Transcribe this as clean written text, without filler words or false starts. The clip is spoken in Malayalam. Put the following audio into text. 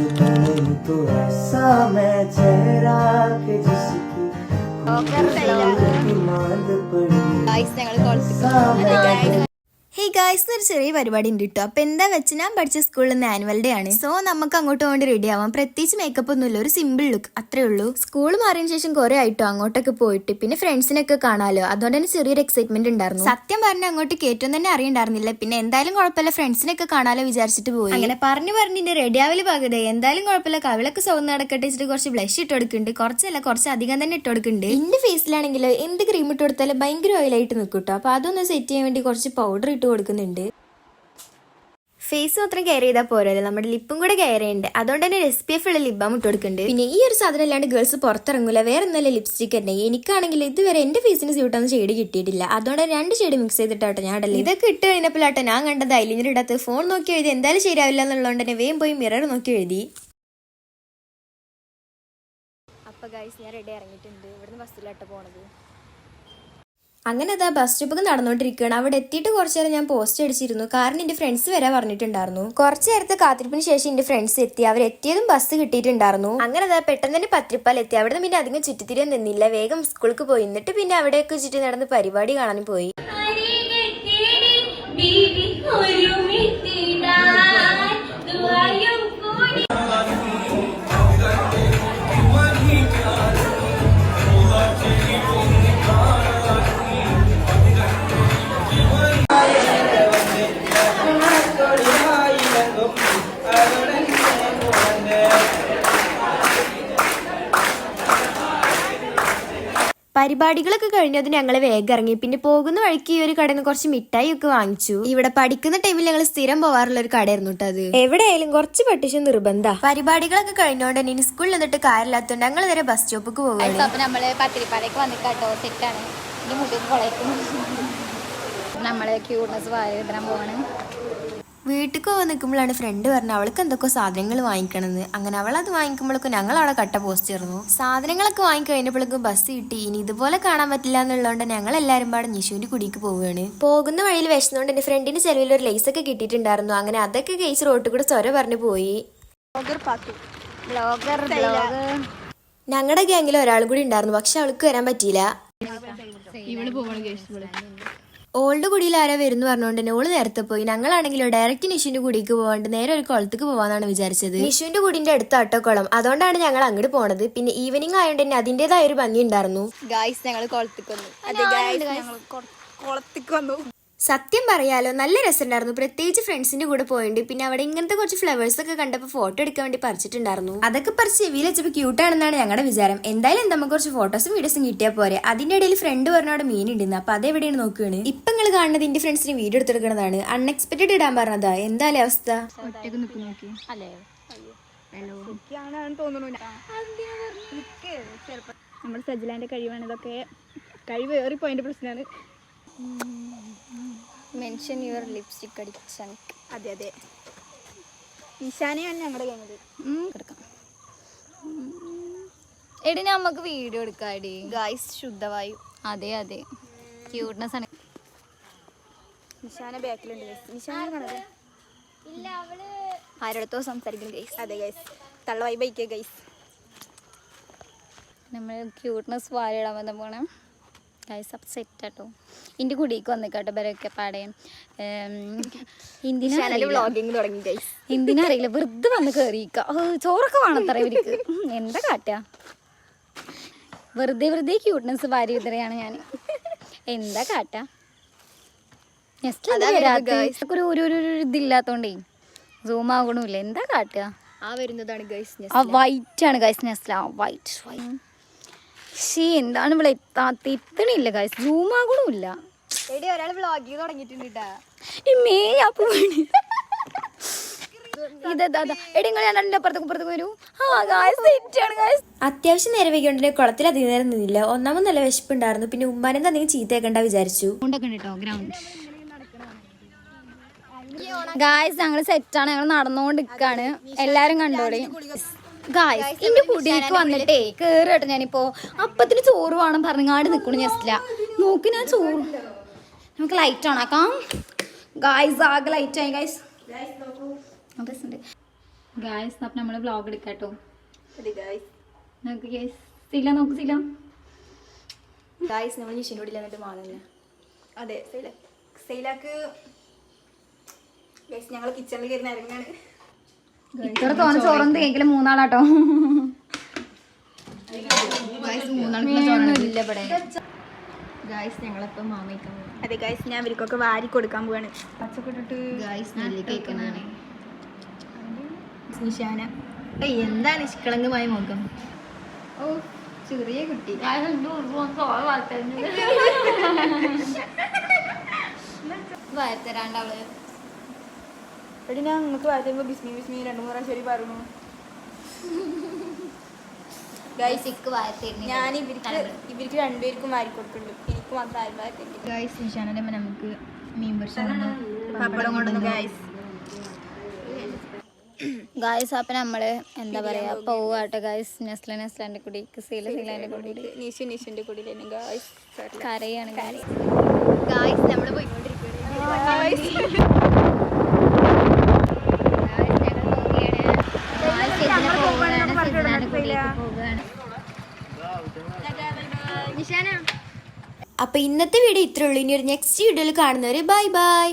नहीं तो ऐसा मैं चेहरा के जिसकी मांद पड़ी ഹേ ഗായ്സ്, ഒരു ചെറിയ പരിപാടി ഉണ്ട് കേട്ടോ. അപ്പൊ എന്താ വെച്ച് ഞാൻ പഠിച്ച സ്കൂളിൽ നിന്ന് ആനുവൽ ഡേ ആണ്. സോ നമുക്ക് അങ്ങോട്ട് വേണ്ടി റെഡി ആവാം. പ്രത്യേകിച്ച് മേക്കപ്പ് ഒന്നുമില്ല, ഒരു സിമ്പിൾ ലുക്ക് അത്രേ ഉള്ളൂ. സ്കൂൾ മാറിയതിനു ശേഷം കുറെ ആയിട്ടോ അങ്ങോട്ടൊക്കെ പോയിട്ട്, പിന്നെ ഫ്രണ്ട്സിനൊക്കെ കാണാലോ, അതുകൊണ്ട് തന്നെ ചെറിയൊരു എക്സൈറ്റ്മെന്റ് ഉണ്ടായിരുന്നു. സത്യം പറഞ്ഞ അങ്ങോട്ട് കയറ്റം തന്നെ അറിയണ്ടായിരുന്നില്ല. പിന്നെ എന്തായാലും കുഴപ്പമില്ല, ഫ്രണ്ട്സിനൊക്കെ കാണാലോ വിചാരിച്ചിട്ട് പോയി. അങ്ങനെ പറഞ്ഞിന്റെ റെഡി ആവല് പകുതി. എന്തായാലും കുഴപ്പമില്ല, കവിളൊക്കെ സൗന്ന് നടക്കട്ടെ വെച്ചിട്ട് കുറച്ച് ബ്ലഷ് ഇട്ട് കൊടുക്കുന്നുണ്ട്. കുറച്ച് അധികം തന്നെ ഇട്ട് കൊടുക്കുന്നുണ്ട്. എന്റെ ഫേസിലാണെങ്കിൽ എന്ത് ക്രീം ഇട്ട് കൊടുത്താലും ഭയങ്കര ഓയിലായിട്ട് നിൽക്കും കേട്ടോ. അപ്പൊ അതൊന്ന് സെറ്റ് ചെയ്യാൻ വേണ്ടി കുറച്ച് പൗഡർ ഇട്ട് കൊടുക്കുന്നുണ്ട്. ഫേസ് മാത്രം കെയർ ചെയ്താൽ പോരല്ലോ, നമ്മുടെ ലിപ്പും കൂടെ കെയർ ചെയ്യണ്ടേ. അതുകൊണ്ട് തന്നെ SPF ഉള്ള ലിപ് ബാം ഇട്ട് കൊടുക്കുന്നുണ്ട്. പിന്നെ ഈ ഒരു സാധനം അല്ലാണ്ട് ഗേൾസ് പുറത്തിറങ്ങൂല. വേറെ ഒന്നല്ല ലിപ്സ്റ്റിക് തന്നെ. എനിക്കാണെങ്കിൽ ഇതുവരെ എന്റെ ഫേസിന് സ്യൂട്ടാന്ന് ഷെയ്ഡ് കിട്ടിയിട്ടില്ല. അതുകൊണ്ട് 2 ഷെയ്ഡ് മിക്സ് ചെയ്തിട്ടാട്ടോ ഞാൻ ഇടല്. ഇതൊക്കെ ഇട്ട് കഴിഞ്ഞപ്പോഴാട്ടോ ഞാൻ കണ്ടത് ഐലൈനർ ഇടാത്ത. ഫോൺ നോക്കി എഴുതി എന്തായാലും ശരിയാവില്ല എന്നുള്ളതുകൊണ്ട് തന്നെ വേഗം പോയി മിറർ നോക്കി എഴുതി. അപ്പൊ ഗൈസ്, ഞാൻ റെഡി ഇറങ്ങിയിട്ടുണ്ട്. ഇവിടുന്ന് ബസ്സിലാട്ടോ പോണത്. അങ്ങനെ അതാ ബസ് സ്റ്റോപ്പൊക്കെ നടന്നുകൊണ്ടിരിക്കുകയാണ്. അവിടെ എത്തിയിട്ട് കുറച്ചു നേരം ഞാൻ പോസ്റ്റ് അടിച്ചിരുന്നു. കാരണം എന്റെ ഫ്രണ്ട്സ് വരെ പറഞ്ഞിട്ടുണ്ടായിരുന്നു. കുറച്ചു നേരത്തെ കാത്തിരിപ്പിന് ശേഷം എന്റെ ഫ്രണ്ട്സ് എത്തി. അവരെത്തിയതും ബസ് കിട്ടിയിട്ടുണ്ടായിരുന്നു. അങ്ങനെ അതാ പെട്ടെന്ന് തന്നെ പത്രിപ്പാൽ എത്തി. അവിടെ പിന്നെ അധികം ചുറ്റിത്തിരിയാൻ നിന്നില്ല. വേഗം സ്കൂൾക്ക് പോയി. എന്നിട്ട് പിന്നെ അവിടെയൊക്കെ ചുറ്റി നടന്ന് പരിപാടി കാണാനും പോയി. പരിപാടികളൊക്കെ കഴിഞ്ഞത് ഞങ്ങൾ വേഗം ഇറങ്ങി. പിന്നെ പോകുന്ന വഴിക്ക് ഈ ഒരു കടയിൽ നിന്ന് കുറച്ച് മിഠായി ഒക്കെ വാങ്ങിച്ചു. ഇവിടെ പഠിക്കുന്ന ടൈമിൽ ഞങ്ങൾ സ്ഥിരം പോവാറുള്ള ഒരു കടയായിരുന്നു കേട്ടോ അത്. എവിടെയായാലും കുറച്ച് പെട്ടിഷൻ നിർബന്ധ. പരിപാടികളൊക്കെ കഴിഞ്ഞോണ്ട് തന്നെ ഇനി സ്കൂളിൽ നിന്നിട്ട് കാര്യമില്ലാത്തതുകൊണ്ട് ഞങ്ങൾ നേരെ ബസ് സ്റ്റോപ്പിക്ക് പോകും. നമ്മള് പത്തിരിപ്പാലേക്ക് വന്നിട്ടോ, സെറ്റാണ്. ഇനി മുടി കുളയ്ക്കുന്നു. നമ്മളെ ക്യൂട്ട്നെസ് വാരിടാൻ പോവാണ്. വീട്ടിൽ പോകാൻ നിൽക്കുമ്പോഴാണ് ഫ്രണ്ട് പറഞ്ഞ അവൾക്ക് എന്തൊക്കെ സാധനങ്ങൾ വാങ്ങിക്കണമെന്ന്. അങ്ങനെ അവൾ അത് വാങ്ങിക്കുമ്പോഴേക്കും ഞങ്ങൾ അവിടെ കട്ട പോസ്റ്റ് ചേർന്നു. സാധനങ്ങളൊക്കെ വാങ്ങിക്കഴിഞ്ഞപ്പോഴേക്കും ബസ് കിട്ടി. ഇനി ഇതുപോലെ കാണാൻ പറ്റില്ല എന്നുള്ളതുകൊണ്ട് ഞങ്ങൾ എല്ലാവരും പാടെ നിഷുവിന്റെ കുടിക്ക് പോവുകയാണ്. പോകുന്ന വഴിയിൽ വിശന്നുകൊണ്ട് എന്റെ ഫ്രണ്ടിന്റെ ചെലവിൽ ഒരു ലേസ് ഒക്കെ കിട്ടിയിട്ടുണ്ടായിരുന്നു. അങ്ങനെ അതൊക്കെ കഴിച്ച് റോട്ടിൽ കൂടെ സ്വര പറഞ്ഞു പോയി. ഞങ്ങളുടെ ഗ്യാങ്ങിൽ ഒരാളും കൂടി ഉണ്ടായിരുന്നു, പക്ഷെ അവൾക്ക് വരാൻ പറ്റിയില്ല. ഓൾഡ് കുടിയിൽ ആരോ വരുന്നു പറഞ്ഞുകൊണ്ട് തന്നെ ഓള് നേരത്തെ പോയി. ഞങ്ങളാണെങ്കിലോ ഡയറക്റ്റ് നിഷുവിന്റെ കുടിക്ക് പോകാണ്ട് നേരെ ഒരു കുളത്തേക്ക് പോവാന്നാണ് വിചാരിച്ചത്. നിഷുവിന്റെ കുടിന്റെ അടുത്ത് അട്ടക്കുളം, അതുകൊണ്ടാണ് ഞങ്ങൾ അങ്ങോട്ട് പോണത്. പിന്നെ ഈവനിങ് ആയതുകൊണ്ട് തന്നെ അതിന്റേതായ ഒരു ഭംഗി ഉണ്ടായിരുന്നു. ഞങ്ങൾ കുളത്തേക്ക് വന്നു. സത്യം പറയാലോ നല്ല രസമുണ്ടായിരുന്നു. പ്രത്യേകിച്ച് ഫ്രണ്ട്സിന്റെ കൂടെ പോയിട്ട് പിന്നെ അവിടെ ഇങ്ങനത്തെ കുറച്ച് ഫ്ലവേഴ്സ് ഒക്കെ കണ്ടപ്പോൾ ഫോട്ടോ എടുക്കാൻ വേണ്ടി പറിച്ചിട്ടുണ്ടായിരുന്നു. അതൊക്കെ പറിച്ച് ചെവിയിൽ വെച്ചപ്പോൾ ക്യൂട്ടാണെന്നാണ് ഞങ്ങളുടെ വിചാരം. എന്തായാലും നമുക്ക് കുറച്ച് ഫോട്ടോസും വീഡിയോസും കിട്ടിയാൽ പോരെ. അതിന്റെ ഇടയിൽ ഫ്രണ്ട് പറഞ്ഞവിടെ മീൻ ഉണ്ടെന്ന്. അപ്പൊ അതെവിടെയാണ് നോക്കുകയാണ്. ഇപ്പൊ നിങ്ങൾ കാണുന്നത് എന്റെ ഫ്രണ്ട്സിന് വീഡിയോ എടുത്തെടുക്കുന്നതാണ്. അൺഎക്സ്പെക്ടഡ് ഇടാൻ പറഞ്ഞതാ. എന്തായാലും അവസ്ഥ നമ്മൾ സജിലാന്റെ കഴിവാണ് ഇതൊക്കെ. കഴിവ് ഏറിപ്പോയതിന്റെ പ്രശ്നമാണ്. മെൻഷൻ യുവർ ലിപ്സ്റ്റിക് അടിച്ചാൽ. അതെ ഈശാനെയാണ് ഞങ്ങളുടെ കഴിഞ്ഞത്. എടുക്കാം എടി, നമുക്ക് വീഡിയോ എടുക്കാം. എടി ഗായ്സ്, ശുദ്ധവായു. അതെ ക്യൂട്ട്നെസ് ആണ്. നിഷാന ബാക്കിലുണ്ട്. നിഷാന കാണാതെ ഇല്ല, അവള് ആരോടത്തോ സംസാരിക്കുന്നു ഗൈസ്. അതെ ഗൈസ്, തള്ളവായി ബൈക്ക് ഗൈസ്. നമ്മൾ ക്യൂട്ട്നെസ് വാരിടാൻ വന്ന പോണേ ഗൈസ്. അപ്പം സെറ്റാട്ടോ. എൻ്റെ കുടിക്ക് വന്നിക്കാട്ടോ ബരൊക്കെ പാടേൻ. എന്തിനറിയില്ല, വെറുതെ വന്ന് കയറിയിക്ക. ചോറൊക്കെ വേണത്ര ഇവർക്ക്. എന്താ കാട്ടുക, വെറുതെ ക്യൂട്ട്നെസ് വാരി വിതറയാണ് ഞാൻ. എന്താ കാട്ടുക. നെക്സ്റ്റ് ഒരു ഇതില്ലാത്തോണ്ടേ സൂം ആകണമില്ല. എന്താ കാട്ടുക. വരുന്നതാണ് ഗൈസ്. വൈറ്റ് ആണ് ഗൈസ് നെസ്ല. വൈറ്റ് ശേ, എന്താണ് ഇവിടെ എത്തണില്ല ഗൈസ്. സൂം ആകണമില്ല. ഒരാൾ വ്ളോഗിങ് തുടങ്ങിയിട്ടുണ്ട്. അത്യാവശ്യം നേരം വൈകിയോണ്ട് കുളത്തിൽ അധികം നേരം നിന്നില്ല. ഒന്നാമത് നല്ല വിശപ്പുണ്ടായിരുന്നു. പിന്നെ ഉമ്മാനെന്താ അധികം ചീത്തയാക്കണ്ട വിചാരിച്ചു. ഗായ്സ്, ഞങ്ങൾ സെറ്റാണ്. ഞങ്ങൾ നടന്നുകൊണ്ടിരിക്കാണ്. എല്ലാരും കണ്ടോളി ഗായ്സ്. എന്റെ കുടിക്ക് വന്നിട്ടേ കേറിട്ടോ. ഞാനിപ്പോ അപ്പത്തിന് ചോറ് വേണം പറഞ്ഞാട് നിക്കണു. ജസ്റ്റില്ല നോക്കി ഞാൻ ചോറ്. നമുക്ക് ലൈറ്റ് ഓണാക്കാം ഗായ്സ്. ആകെ ലൈറ്റ് ആയി ഗായ്സ്. ഗായ്സ് അപ്പം നമ്മൾ വ്ളോഗ് എടുക്കാട്ടോ. അതെ ഗായ്സ്, നോക്ക് ഗൈസ്, സില നോക്ക് സില. ഗായ്സ് നമ്മൾ നിഷിൻ്റെ കൂടെ എന്നിട്ട് മാങ്ങ. അതെ സൈലാക്ക് ഗായ്സ് ഞങ്ങൾ കിച്ചണിൽ കയറി ഇറങ്ങാണ്. ഇത്ര തോന്നുന്ന ചോറൊന്നും കേൾക്കല് മൂന്നാളാട്ടോ. ഇല്ല ഇവിടെ. ഗായ്സ് ഞങ്ങളിപ്പോൾ മാമയ്ക്കാൻ പോകും. അതെ ഗൈസ്, ഞാൻ ഇവർക്കൊക്കെ വാരി കൊടുക്കാൻ പോവാണ്. പച്ചക്കിട്ടിട്ട് ഗായ്സ് നെല്ലി കേൾക്കുന്നതാണ് നിഷാന. എന്താ നിഷ്കളങ്കമായ മുഖം. ഓ ചെറിയ കുട്ടി. വാർത്തരാണ്ട് അവള്. എടി ഞാൻ നിങ്ങൾക്ക് വാരി തരുമ്പോൾ ബിസ്മി 2-3 പ്രാവശ്യം ശരി പറഞ്ഞു. ഗൈസ് ഞാൻ ഇവർക്ക് രണ്ടുപേർക്കും വാരി കൊടുക്കുന്നുണ്ട്. എനിക്ക് മാത്രം ആരും വാരി തരില്ല. ഗായ്സ് നിഷാനൻ്റെ അമ്മ നമുക്ക് മീൻ പൊരിച്ചു പപ്പടം കൊണ്ടുവന്നു ഗൈസ്. ഗായ്സ് അപ്പം നമ്മള് എന്താ പറയാ പോവാട്ടെ ഗായ്സ്. നെസ്ലാൻ്റെ കുടിക്ക് സീലാൻ്റെ കുടിക്ക് നിഷിന്റെ കൂടെ തന്നെ ഗൈസ്. കരയാണ് ഗായ്സ് നമ്മൾ പോയിക്കൊണ്ടിരിക്കുകയാണ്. അപ്പൊ ഇന്നത്തെ വീഡിയോ ഇത്രേ ഉള്ളൂ. ഇനി ഒരു നെക്സ്റ്റ് വീഡിയോയിൽ കാണുന്നവര് ബൈ ബൈ.